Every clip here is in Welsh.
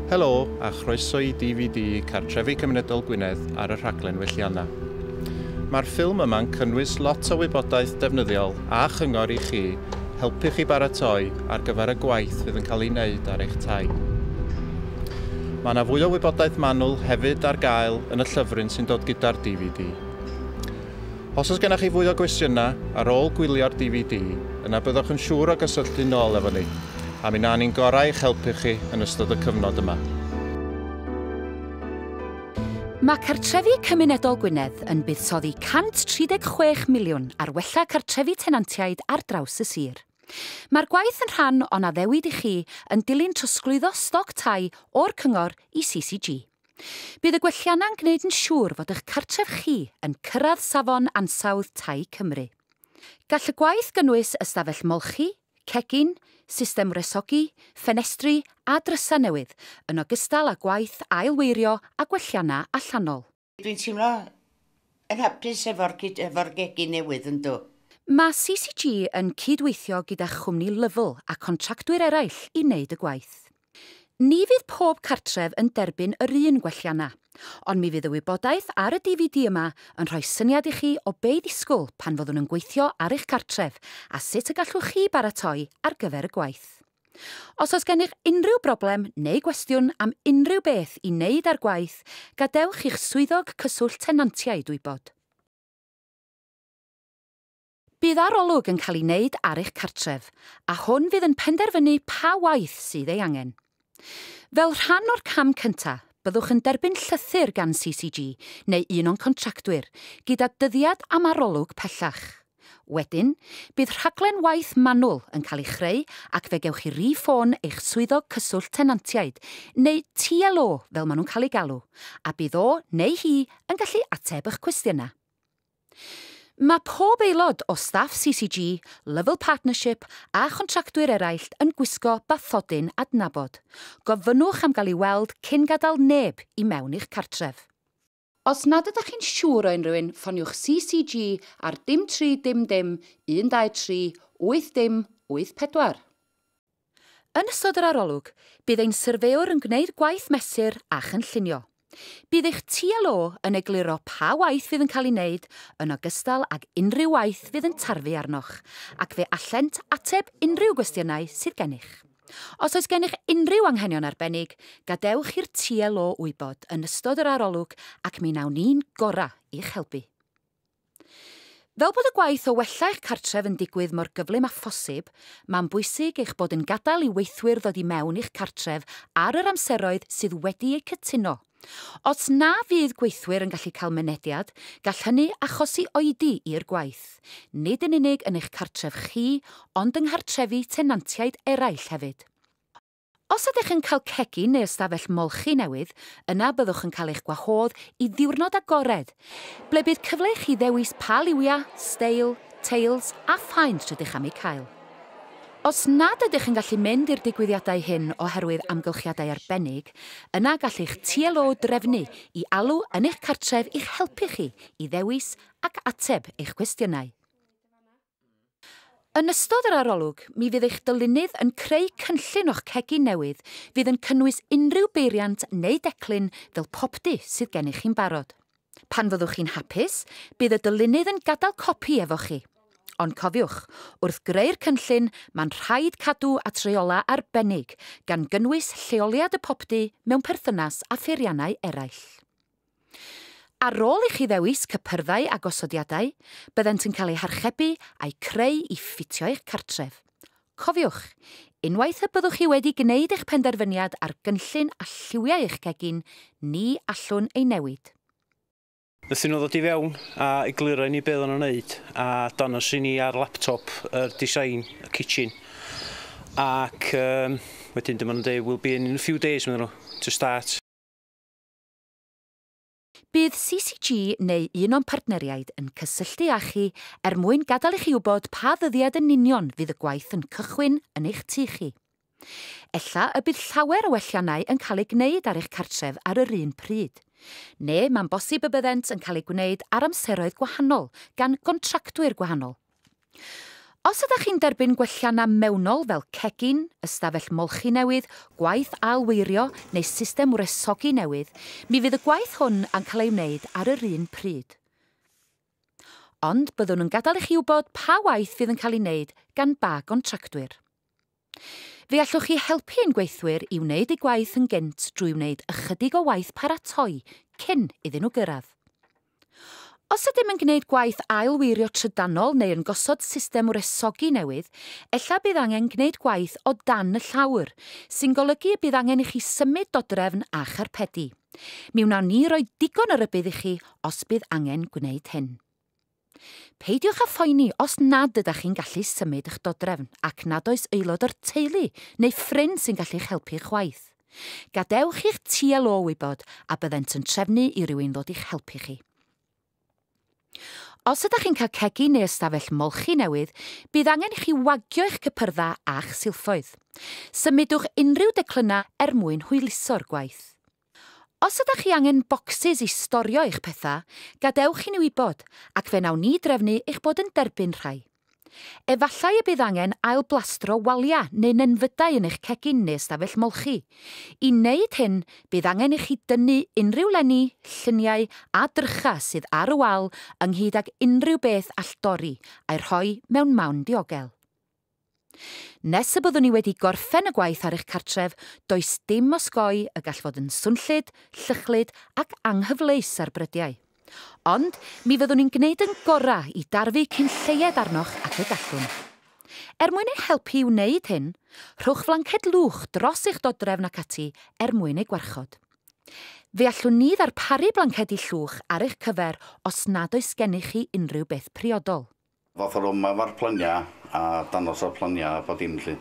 Helo a chroeso i DVD Cartrefi Cymunedol Gwynedd ar y rhaglen Wellianna. Mae'r ffilm yma'n cynnwys lot o wybodaeth defnyddiol a chyngor i chi helpu chi baratoi ar gyfer y gwaith fydd yn cael ei wneud ar eich tai. Mae yna fwy o wybodaeth manwl hefyd ar gael yn y llyfryn sy'n dod gyda'r DVD. Os oes gennych chi fwy o gwestiynau ar ôl gwylio'r DVD, yna byddwch yn siŵr o gysylltu nôl efo ni, a mi na ni'n gorau eich helpu chi yn ystod y cyfnod yma. Mae Cartrefi Cymunedol Gwynedd yn buddsoddi 136 miliwn ar wella cartrefi tenantiaid ar draws y sir. Mae'r gwaith yn rhan o'n addewid i chi yn dilyn trosglwyddo stoc tai o'r cyngor i CCG. Bydd y gwelliannau'n gwneud yn siŵr fod eich cartref chi yn cyrraedd safon ansawdd tai Cymru. Gall y gwaith gynnwys ystafell molchi, cegin, system resogi, ffenestri a drysa newydd, yn ogystal â gwaith ailweirio a gwelliannau allanol. Dwi'n teimlo yn hapus efo'r gegin newydd yn dod. Mae CCG yn cydweithio gyda chwmni Lyfl a contractwyr eraill i wneud y gwaith. Ni fydd pob cartref yn derbyn yr un gwelliannau, ond mi fydd y wybodaeth ar y DVD yma yn rhoi syniad i chi o be i ddisgwyl pan fyddwn yn gweithio ar eich cartref a sut y gallwch chi baratoi ar gyfer y gwaith. Os oes gennych unrhyw broblem neu gwestiwn am unrhyw beth i wneud ar gwaith, gadewch i'ch swyddog cyswllt tenantiaid wybod. Bydd arolwg yn cael ei wneud ar eich cartref, a hwn fydd yn penderfynu pa waith sydd ei angen. Fel rhan o'r cam cyntaf, byddwch yn derbyn llythyr gan CCG neu un o'n contractwyr, gyda dyddiad am arolwg pellach. Wedyn, bydd rhaglen waith manwl yn cael ei chreu ac fe gewch chi ri-ffôn eich swyddog cyswllt tenantiaid, neu TLO fel maen nhw'n cael ei galw, a bydd o neu hi yn gallu ateb eich cwestiynau. Mae pob aelod o staff CCG, Lyfl Partnership a contractwyr eraill yn gwisgo bathodyn adnabod. Gofynnwch am gael ei weld cyn gadael neb i mewn i'ch cartref. Os nad ydych chi'n siŵr o unrhyw un, ffoniwch CCG ar dim 3 dim dim 123 8 dim 84. Yn ystod yr arolwg, bydd ein syrfewr yn gwneud gwaith mesur a chynllunio. Bydd eich TLO yn egluro pa waith fydd yn cael ei wneud yn ogystal ag unrhyw waith fydd yn tarfu arnoch, ac fe allent ateb unrhyw gwestiynau sydd gennych. Os oes gennych unrhyw anghenion arbennig, gadewch i'r TLO wybod yn ystod yr arolwg ac mi wnawn ni'n gorau i'ch helpu. Fel bod y gwaith o wella eich cartref yn digwydd mor gyflym a phosib, mae'n bwysig eich bod yn gadael i weithwyr ddod i mewn i'ch cartref ar yr amseroedd sydd wedi eu cytuno. Os na fydd gweithwyr yn gallu cael mynediad, gall hynny achosi oedi i'r gwaith, nid yn unig yn eich cartref chi, ond yng nghartrefi tenantiaid eraill hefyd. Os ydych yn cael cegin neu ystafell molchi newydd, yna byddwch yn cael eich gwahodd i ddiwrnod agored, ble bydd cyfle i chi ddewis pa liwia, steil, teils a ffaint rydych am eu cael. Os nad ydych yn gallu mynd i'r digwyddiadau hyn oherwydd amgylchiadau arbennig, yna gall eich TLO drefnu i alw yn eich cartref i'ch helpu chi i ddewis ac ateb eich cwestiynau. Yn ystod yr arolwg, mi fydd eich dylunnydd yn creu cynllun o'ch cegin newydd fydd yn cynnwys unrhyw beiriant neu declyn fel popdy sydd gennych chi'n barod. Pan fyddwch chi'n hapus, bydd y dylunnydd yn gadael copi efo chi. Ond cofiwch, wrth greu'r cynllun, mae'n rhaid cadw at reola arbennig gan gynnwys lleoliad y popdy mewn perthynas a pheiriannau eraill. Ar ôl i chi ddewis cypyrddau a gosodiadau, byddent yn cael eu harchebu a'i creu i ffitio eich cartref. Cofiwch, unwaith y byddwch chi wedi gwneud eich penderfyniad ar gynllun a lliwiau eich cegin, ni allwn ei newid. Nethon nhw ddod i fewn a egluro ni beth o'n wneud a danos i ni ar laptop yr design, y kitchen. Ac wedyn dyma nhw'n dweud, we'll be in a few days to start. Bydd CCG neu un o'n partneriaid yn cysylltu â chi mwyn gadael i chi wybod pa ddyddiad yn union fydd y gwaith yn cychwyn yn eich tŷ chi. Ella y bydd llawer o welliannau yn cael ei gwneud ar eich cartref ar yr un pryd. Neu mae'n bosib y byddent yn cael ei gwneud ar amseroedd gwahanol gan gontractwyr gwahanol. Os ydych chi'n derbyn gwelliannau mewnol fel cegin, ystafell molchi newydd, gwaith ailweirio neu system wresogi newydd, mi fydd y gwaith hwn yn cael ei wneud ar yr un pryd. Ond byddwn nhw'n gadael i chi wybod pa waith fydd yn cael ei wneud gan ba gontractwyr. Fe allwch chi helpu ein gweithwyr i wneud eu gwaith yn gynt drwy wneud ychydig o waith paratoi cyn iddyn nhw gyrraedd. Os ydym yn gwneud gwaith ailweirio trydanol neu yn gosod system wresogi newydd, ella bydd angen gwneud gwaith o dan y llawr, sy'n golygu y bydd angen i chi symud dodrefn a charpedi. Mi wnawn ni roi digon o rybydd i chi os bydd angen gwneud hyn. Peidiwch â phoeni os nad ydych chi'n gallu symud eich dodrefn ac nad oes aelod o'r teulu neu ffrind sy'n gallu'ch helpu eich waith. Gadewch i'ch TLO wybod a byddent yn trefnu i rywun ddod i'ch helpu chi. Os ydych chi'n cael cegin neu ystafell molchi newydd, bydd angen i chi wagio eich cypyrdda a'ch silffoedd. Symudwch unrhyw declynau mwyn hwyluso'r gwaith. Os ydych chi angen bocsys i storio eich pethau, gadewch i ni wybod ac fe wnawn ni drefnu eich bod yn derbyn rhai. Efallai y bydd angen ail blastro walia neu nenfydau yn eich cegin neu ystafell molchi. I wneud hyn, bydd angen i chi dynnu unrhyw lenni, lluniau a drycha sydd ar y wal ynghyd ag unrhyw beth all dorri a'i rhoi mewn mawn diogel. Nes y byddwn ni wedi gorffen y gwaith ar eich cartref, does dim osgoi y gall fod yn swnllyd, llychlyd ac anghyfleus ar brydiau. Ond mi fyddwn ni'n gwneud yn gorau i darfu cyn lleied arnoch ac y gallwn. Mwyn ei helpu i wneud hyn, rhowch flanced lwch dros eich dodrefn ac ati mwyn ei gwarchod. Fe allwn ni ddarparu blancedi llwch ar eich cyfer os nad oes gennych chi unrhyw beth priodol. Fath o'r yma efo'r planiau a danos o'r planiau a bod dim llun.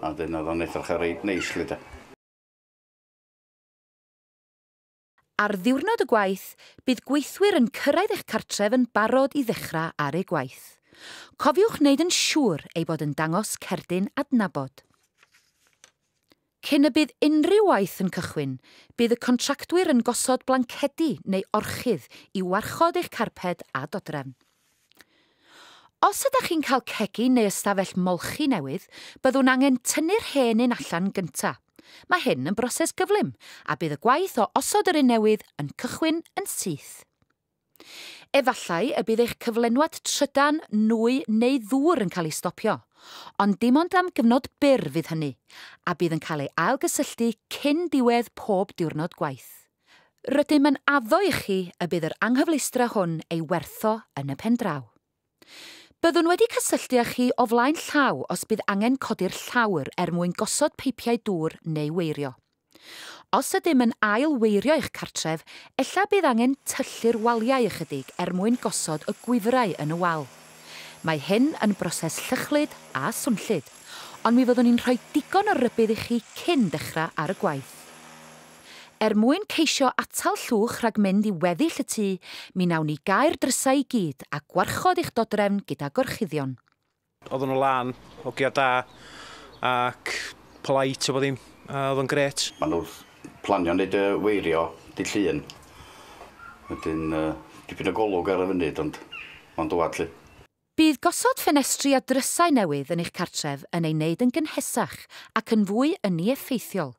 A dyn oedd o'n edrych ar reit neis llun. Ar ddiwrnod y gwaith, bydd gweithwyr yn cyrraedd eich cartref yn barod i ddechrau ar eu gwaith. Cofiwch wneud yn siŵr ei bod yn dangos cerdyn adnabod. Cyn y bydd unrhyw waith yn cychwyn, bydd y contractwyr yn gosod blancedi neu orchydd i warchod eich carped a dodrefn. Os ydych chi'n cael cegin neu ystafell molchi newydd, byddwn angen tynnu'r hen un allan gyntaf. Mae hyn yn broses gyflym, a bydd y gwaith o osod yr un newydd yn cychwyn yn syth. Efallai y bydd eich cyflenwad trydan, nwy neu ddŵr yn cael ei stopio, ond dim ond am gyfnod byr fydd hynny, a bydd yn cael ei ailgysylltu cyn diwedd pob diwrnod gwaith. Rydym yn addo i chi y bydd yr anghyfleustra hwn ei wertho yn y pen draw. Byddwn wedi cysylltu â chi o flaen llaw os bydd angen codi'r llawr mwyn gosod peipiau dŵr neu weirio. Os ydym yn ail weirio eich cartref, ella bydd angen tyllu'r waliau ychydig mwyn gosod y gwifrau yn y wal. Mae hyn yn broses llychlyd a swnllyd, ond mi fyddwn ni'n rhoi digon o rybydd i chi cyn dechrau ar y gwaith. Mwyn ceisio atal llwch rhag mynd i weddill y tŷ, mi wnawn ni gau'r drysau i gyd a gwarchod eich dodrefn gyda gorchuddion. Oedden nhw lan, hogia da, ac polait o bod ddim, a oedd yn gret. Maen nhw planio wneud y weirio di llun. Wedyn, dipyn o golwg ar y funud, ond mae'n dwad lle. Bydd gosod ffenestri a drysau newydd yn eich cartref yn ei wneud yn gynhesach ac yn fwy yn ei effeithiol.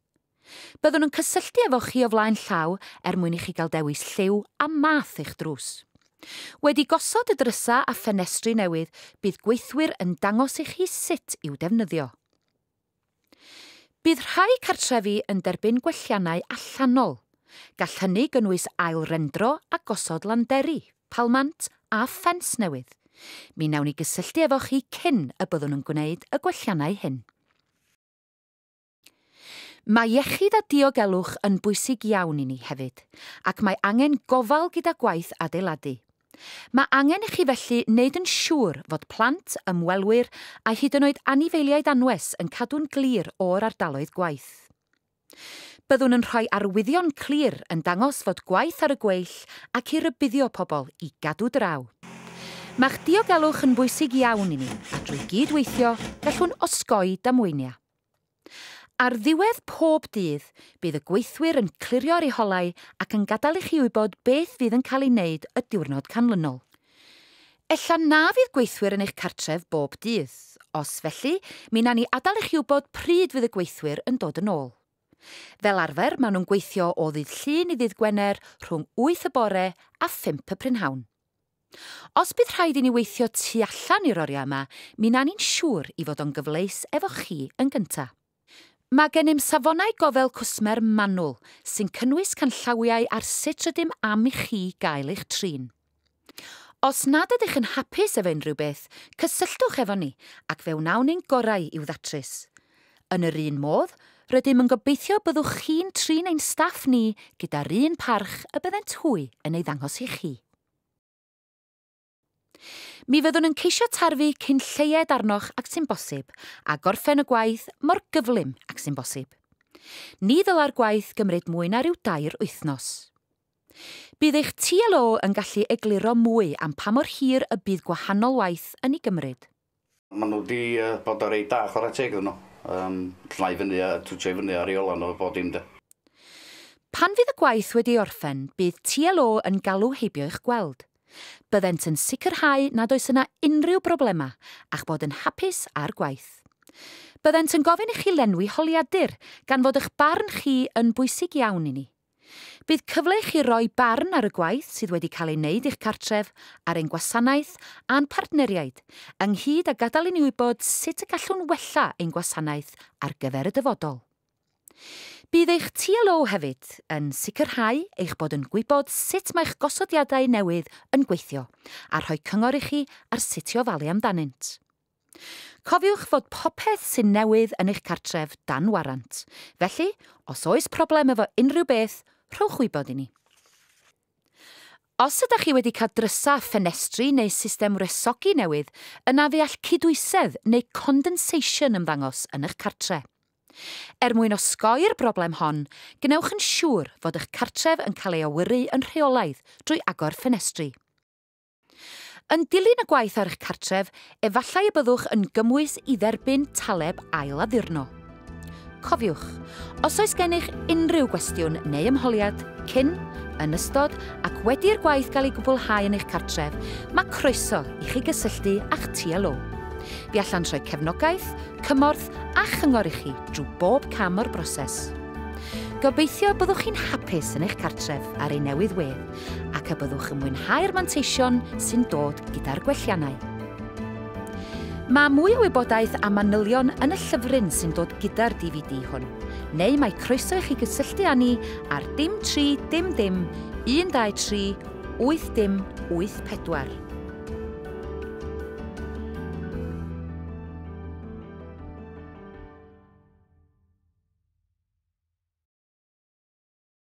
Byddwn yn cysylltu efo chi o flaen llaw mwyn i chi gael dewis lliw a math eich drws. Wedi gosod y drysa a ffenestri newydd, bydd gweithwyr yn dangos i chi sut i'w defnyddio. Bydd rhai cartrefi yn derbyn gwelliannau allanol. Gall hynny gynnwys ail rendro a gosod landeri, palmant a ffens newydd. Mi wnawn ni gysylltu efo chi cyn y byddwn yn gwneud y gwelliannau hyn. Mae iechyd a diogelwch yn bwysig iawn i ni hefyd, ac mae angen gofal gyda gwaith adeiladu. Mae angen i chi felly wneud yn siŵr fod plant, ymwelwyr a hyd yn oed anifeiliaid anwes yn cadw'n glir o'r ardaloedd gwaith. Byddwn yn rhoi arwyddion clir yn dangos fod gwaith ar y gweill ac i rybuddio pobl i gadw draw. Mae'ch diogelwch yn bwysig iawn i ni, a drwy gydweithio gallwn osgoi damweinia. Ar ddiwedd pob dydd, bydd y gweithwyr yn clirio'r eholau ac yn gadael i chi wybod beth fydd yn cael ei wneud y diwrnod canlynol. Ella na fydd gweithwyr yn eich cartref bob dydd, os felly, mi na ni adael i chi wybod pryd fydd y gweithwyr yn dod yn ôl. Fel arfer, maen nhw'n gweithio o ddydd Llun i ddydd Gwener rhwng 8 y bore a 5 y prynhawn. Os bydd rhaid i ni weithio tu allan i'r oriau yma, mi na ni'n siŵr i fod o'n gyfleus efo chi yn gyntaf. Mae gennym safonau gofel cwsmer manwl sy'n cynnwys canllawiau ar sut rydym am i chi gael eich trin. Os nad ydych yn hapus efo unrhyw beth, cysylltwch efo ni ac fe wnawn ni'n gorau i'w ddatrys. Yn yr un modd, rydym yn gobeithio byddwch chi'n trin ein staff ni gyda'r un parch y byddent hwy yn ei ddangos i chi. Mi fyddwn yn ceisio tarfu cyn lleied arnoch ac sy'n bosib a gorffen y gwaith mor gyflym ac sy'n bosib. Ni ddyla'r gwaith gymryd mwy na ryw 2 wythnos. Bydd eich TLO yn gallu egluro mwy am pa mor hir y bydd gwahanol waith yn ei gymryd. Maen nhw wedi bod ar ei da chwarae teg nhw. Llnau fyny a twtio fyny ar ei ola nhw bod dim de. Pan fydd y gwaith wedi orffen, bydd TLO yn galw heibio eich gweld. Byddent yn sicrhau nad oes yna unrhyw broblema a'ch bod yn hapus ar gwaith. Byddent yn gofyn i chi lenwi holiadur gan fod eich barn chi yn bwysig iawn i ni. Bydd cyfle i chi roi barn ar y gwaith sydd wedi cael ei wneud i'ch cartref, ar ein gwasanaeth a'n partneriaid, ynghyd â gadael i ni wybod sut y gallwn wella ein gwasanaeth ar gyfer y dyfodol. Bydd eich TLO hefyd yn sicrhau eich bod yn gwybod sut mae'ch gosodiadau newydd yn gweithio a rhoi cyngor i chi ar sut i ofalu amdanynt. Cofiwch fod popeth sy'n newydd yn eich cartref dan warant, felly os oes problem efo unrhyw beth, rhowch wybod i ni. Os ydych chi wedi cael drysa ffenestri neu system resogi newydd, yna fe all cydwysedd neu condensation ymddangos yn eich cartre. Mwyn osgoi'r broblem hon, gwnewch yn siŵr fod eich cartref yn cael ei awyru yn rheolaidd drwy agor ffenestri. Yn dilyn y gwaith ar eich cartref, efallai y byddwch yn gymwys i dderbyn taleb ail-addurno. Cofiwch, os oes gennych unrhyw gwestiwn neu ymholiad, cyn, yn ystod ac wedi'r gwaith gael ei gwblhau yn eich cartref, mae croeso i chi gysylltu a'ch TLO. Fi allan troi cefnogaeth, cymorth a chyngor i chi drwy bob cam o'r broses. Gobeithio byddwch chi'n hapus yn eich cartref ar ei newydd wedd ac y byddwch yn mwynhau'r manteision sy'n dod gyda'r gwelliannau. Mae mwy o wybodaeth am manylion yn y llyfryn sy'n dod gyda'r DVD hwn, neu mae croeso i chi gysylltu â ni ar dim 3 dim dim 123 8 dim 8 4.